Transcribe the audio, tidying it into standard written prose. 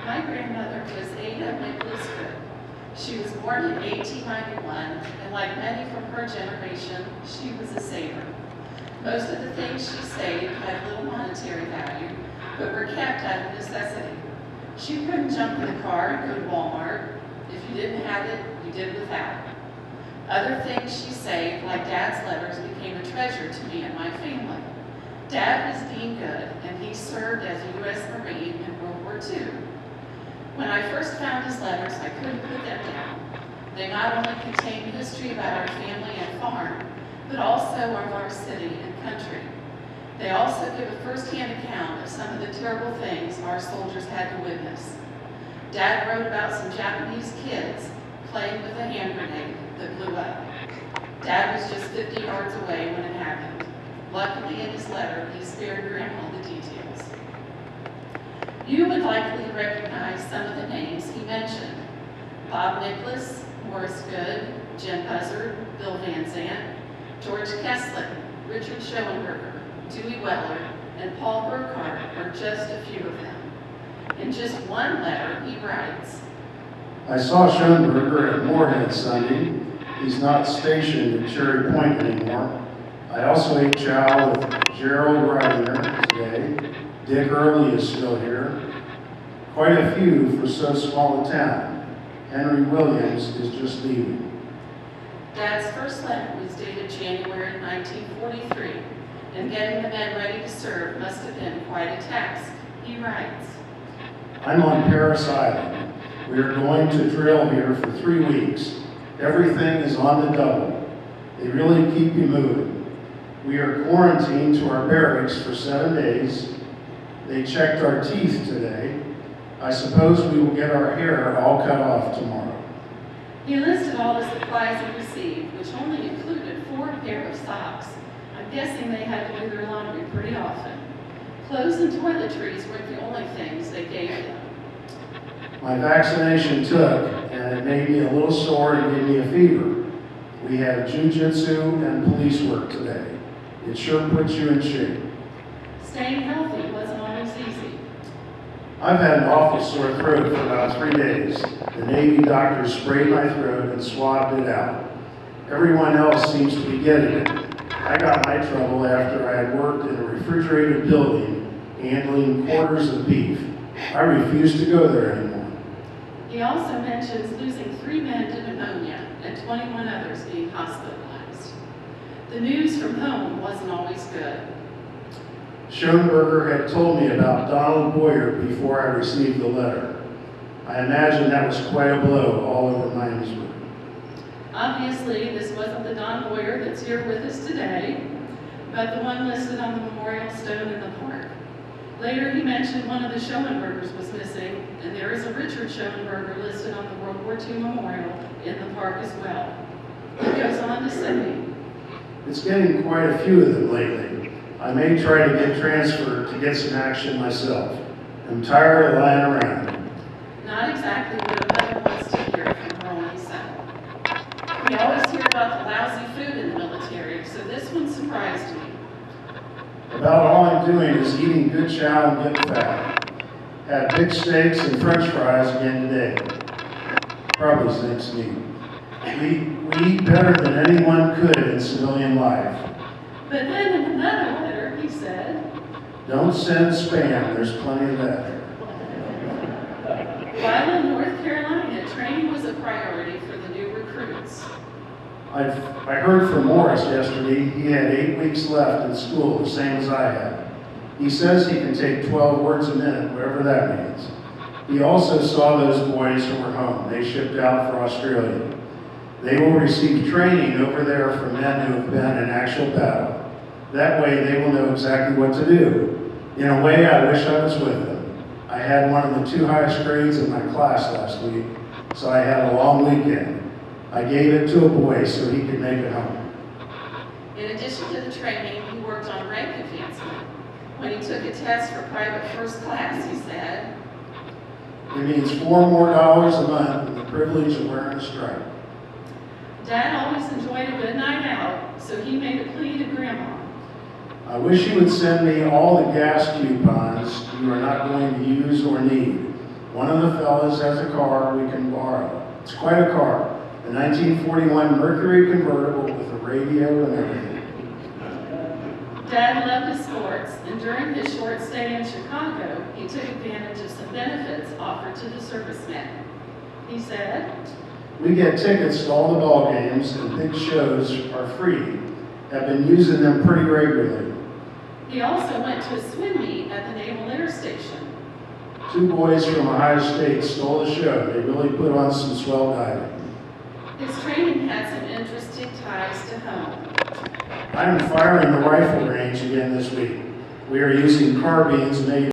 My grandmother was Ada Nicholas Good. She was born in 1891, and like many from her generation, she was a saver. Most of the things she saved had little monetary value, but were kept out of necessity. She couldn't jump in the car and go to Walmart. If you didn't have it, you did without it. Other things she saved, like Dad's letters, became a treasure to me and my family. Dad was Dean Good, and he served as a U.S. Marine in World War II. When I first found his letters, I couldn't put them down. They not only contained history about our family and farm, but also of our city and country. They also give a first-hand account of some of the terrible things our soldiers had to witness. Dad wrote about some Japanese kids playing with a hand grenade that blew up. Dad was just 50 yards away when it happened. Luckily, in his letter, he spared Grandma the details. You would likely recognize some of the names he mentioned: Bob Nicholas, Morris Good, Jim Buzzard, Bill Van Zandt, George Kessler, Richard Schoenberger, Dewey Weller, and Paul Burkhart are just a few of them. In just one letter, he writes, I saw Schoenberger at Moorhead Sunday. He's not stationed at Cherry Point anymore. I also ate chow with Gerald Reiner today. Dick Early is still here. Quite a few for so small a town. Henry Williams is just leaving. Dad's first letter was dated January 1943, and getting the men ready to serve must have been quite a task. He writes, I'm on Paris Island. We are going to drill here for 3 weeks. Everything is on the double. They really keep you moving. We are quarantined to our barracks for 7 days. They checked our teeth today. I suppose we will get our hair all cut off tomorrow. He listed all the supplies he received, which only included 4 pair of socks. I'm guessing they had to do their laundry pretty often. Clothes and toiletries weren't the only things they gave them. My vaccination took, and it made me a little sore and gave me a fever. We had jiu-jitsu and police work today. It sure puts you in shape. Staying healthy wasn't always easy. I've had an awful sore throat for about 3 days. The Navy doctor sprayed my throat and swabbed it out. Everyone else seems to be getting it. I got my trouble after I had worked in a refrigerated building handling quarters of beef. I refused to go there anymore. He also mentions losing 3 men to pneumonia and 21 others being hospitalized. The news from home wasn't always good. Schoenberger had told me about Donald Boyer before I received the letter. I imagine that was quite a blow all over Miamisburg. Obviously, this wasn't the Don Boyer that's here with us today, but the one listed on the memorial stone in the park. Later, he mentioned one of the Schoenbergers was missing, and there is a Richard Schoenberger listed on the World War II memorial in the park as well. He goes on to say, It's getting quite a few of them lately. I may try to get transferred to get some action myself. I'm tired of lying around. Not exactly what a mother wants to hear from her only son. We always hear about the lousy food in the military, so this one surprised me. About all I'm doing is eating good chow and getting fat. Had big steaks and french fries again today. Probably since me. We eat better than anyone could in civilian life. But then in another letter, he said, Don't send spam, there's plenty of that. while in North Carolina, training was a priority for the new recruits. I heard from Morris yesterday he had 8 weeks left in school, the same as I had. He says he can take 12 words a minute, whatever that means. He also saw those boys who were home. They shipped out for Australia. They will receive training over there from men who have been in actual battle. That way they will know exactly what to do. In a way, I wish I was with them. I had one of the 2 highest grades in my class last week, so I had a long weekend. I gave it to a boy so he could make it home. In addition to the training, he worked on rank advancement. When he took a test for private first class, he said, It means $4 more a month and the privilege of wearing a stripe. Dad always enjoyed a good night out, so he made a plea to Grandma. I wish you would send me all the gas coupons you are not going to use or need. One of the fellas has a car we can borrow. It's quite a car. A 1941 Mercury convertible with a radio and everything. Dad loved his sports, and during his short stay in Chicago, he took advantage of some benefits offered to the servicemen. He said, We get tickets to all the ball games and big shows are free. Have been using them pretty regularly. he also went to a swim meet at the Naval Air Station. 2 boys from Ohio State stole the show. They really put on some swell diving. His training had some interesting ties to home. I am firing the rifle range again this week. We are using carbines made